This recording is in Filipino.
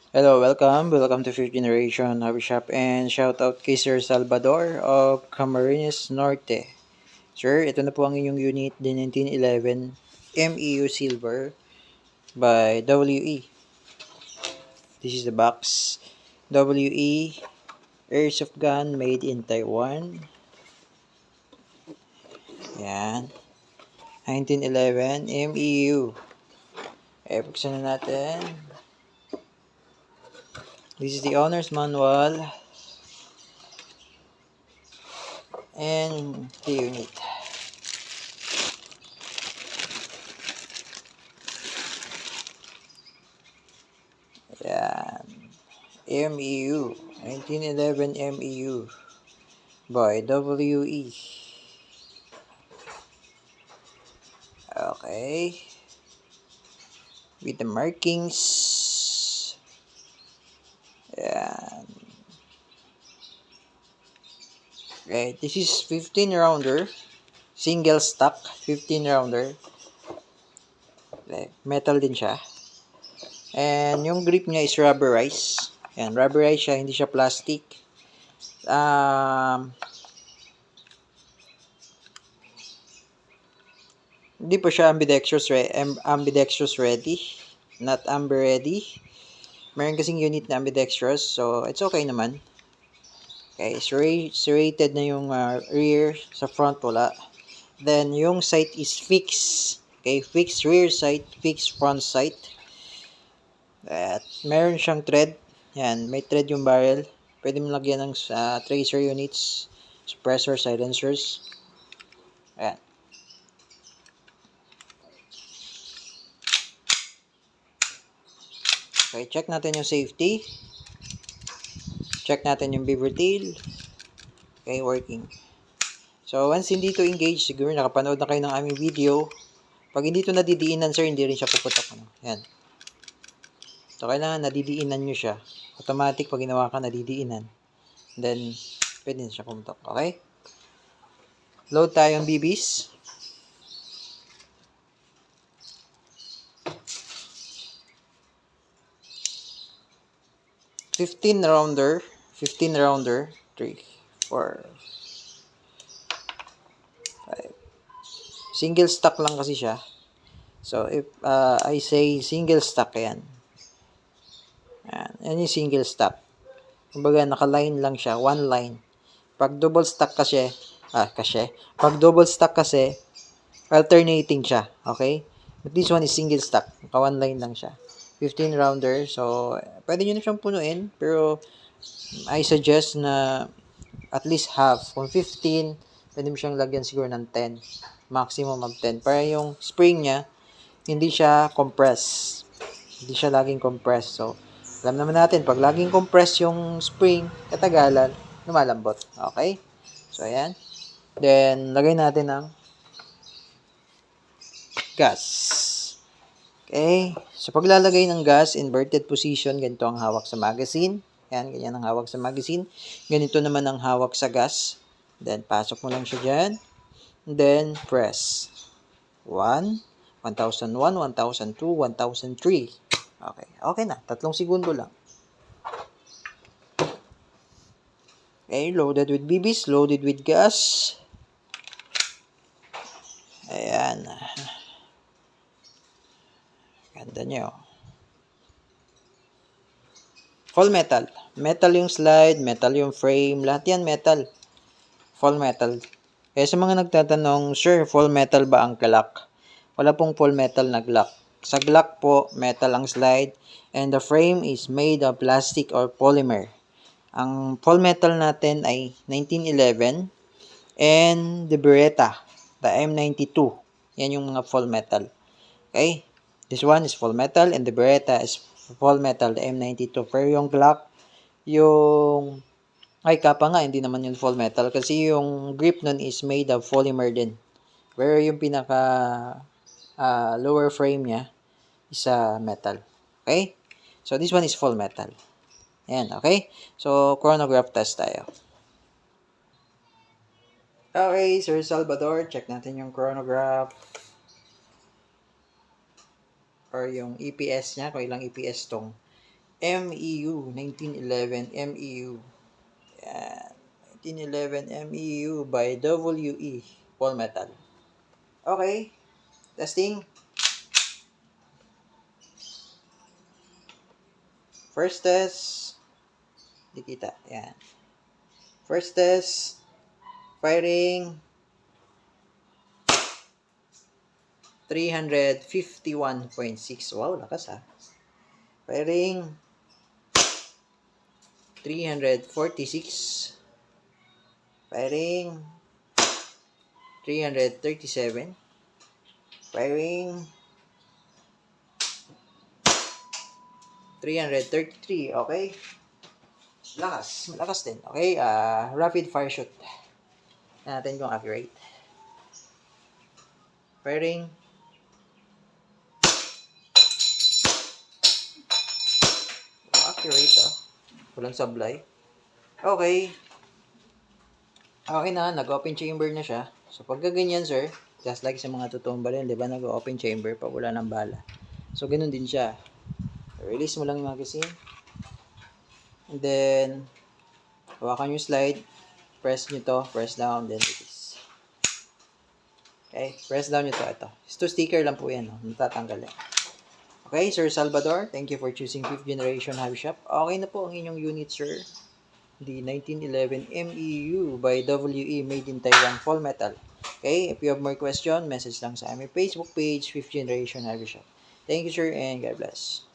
Hello, welcome to Fifth Generation Hobby Shop and shout out kay Sir Salvador of Camarines Norte. Sir, ito na po ang inyong unit din 1911 MEU Silver by WE. This is the box. WE Airsoft Gun made in Taiwan. Yan. 1911 MEU. Buksan na natin. This is the owner's manual and the unit. Yan. MEU. 1911 MEU by WE. Okay. With the markings. Yan. Okay, this is 15 rounder. Single stock, 15 rounder. Metal din siya. And yung grip niya is rubberized. Yan, rubberized siya, hindi siya plastic. Hindi pa siya ambidextrous ready. Not amber ready. Meron kasing unit na ambidextrous, so it's okay naman. Okay, serrated na yung rear, sa front wala. Then, yung sight is fixed. Okay, fixed rear sight, fixed front sight. At meron siyang thread. Yan, may thread yung barrel. Pwede mo lagyan ng tracer units, suppressor, silencers. Ayan. Okay, check natin yung safety. Check natin yung beaver tail. Okay, working. So, once hindi to engage, siguro nakapanood na kayo ng aming video. Pag hindi to nadidiinan, sir, hindi rin siya puputok. Yan. So, kailangan nadidiinan nyo siya. Automatic, pag ginawa ka, nadidiinan. Then, pwede na siya pumutok. Okay? Load tayo yung BBs. Fifteen rounder. 3, 4, 5. Single stock lang kasi siya. So, if I say single stock, yan. Yan yung single stock. Kumbaga, naka-line lang siya. One line. Pag double stock pag double stock kasi, alternating siya. Okay? But this one is single stock. Naka-one line lang siya. 15 rounder. So, pwede nyo na siyang punuin. Pero, I suggest na at least half. Kung 15, pwede mo siyang lagyan siguro ng 10. Maximum of 10. Para yung spring niya, hindi siya compress. Hindi siya laging compress. So, alam naman natin, pag laging compress yung spring, katagalan, lumalambot. Okay? So, ayan. Then, lagay natin ng gas. Okay? So, paglalagay ng gas, inverted position, ganito ang hawak sa magazine. Yan, ganyan ang hawak sa magazine. Ganito naman ang hawak sa gas. Then, pasok mo lang siya dyan. Then, press. 1, 1001, 1002, 1003. Okay. Okay na. 3 segundo lang. Okay. Loaded with BBs. Loaded with gas. Ayan. Ganda nyo. Full metal. Metal yung slide, metal yung frame, lahat yan metal. Full metal. Kaya sa mga nagtatanong, sir, full metal ba ang Glock? Wala pong full metal na Glock. Sa Glock po, metal ang slide, and the frame is made of plastic or polymer. Ang full metal natin ay 1911, and the Beretta, the M92. Yan yung mga full metal. Okay? This one is full metal, and the Beretta is full metal, the M92. Pero yung Glock, yung kapa nga, hindi naman yung full metal kasi yung grip nun is made of polymer din. Pero yung pinaka lower frame niya is metal. Okay? So, this one is full metal. Ayan, okay? So, chronograph test tayo. Okay, Sir Salvador, check natin yung chronograph. Or yung EPS niya, kung ilang EPS tong MEU, 1911 MEU. Yan. 1911 MEU by WE, Paul Metal. Okay, testing. First test, di kita. Yan. First test, firing 351.6. Wow, lakas ha. Firing 346. Firing 337. Firing 333. Okay. Lakas. Malakas din. Okay. Rapid fire shoot. Natin kung accurate. Firing. Accurate walang sablay. Okay. Okay na. Nag-open chamber na siya. So, pagka ganyan, sir, just like sa mga totoong baril, di ba, nag-open chamber pag wala ng bala. So, ganun din siya. Release mo lang yung magazine. And then, hawakan yung slide. Press nyo to. Press down. Then release. Okay. Press down nyo to. Ito. Ito sticker lang po yan. Natatanggal yan. Okay, Sir Salvador. Thank you for choosing 5th Generation Hobby Shop. Okay na po ang inyong unit, sir. The 1911 MEU by WE made in Taiwan Full Metal. Okay, if you have more question, message lang sa aming Facebook page, 5th Generation Hobby Shop. Thank you, sir, and God bless.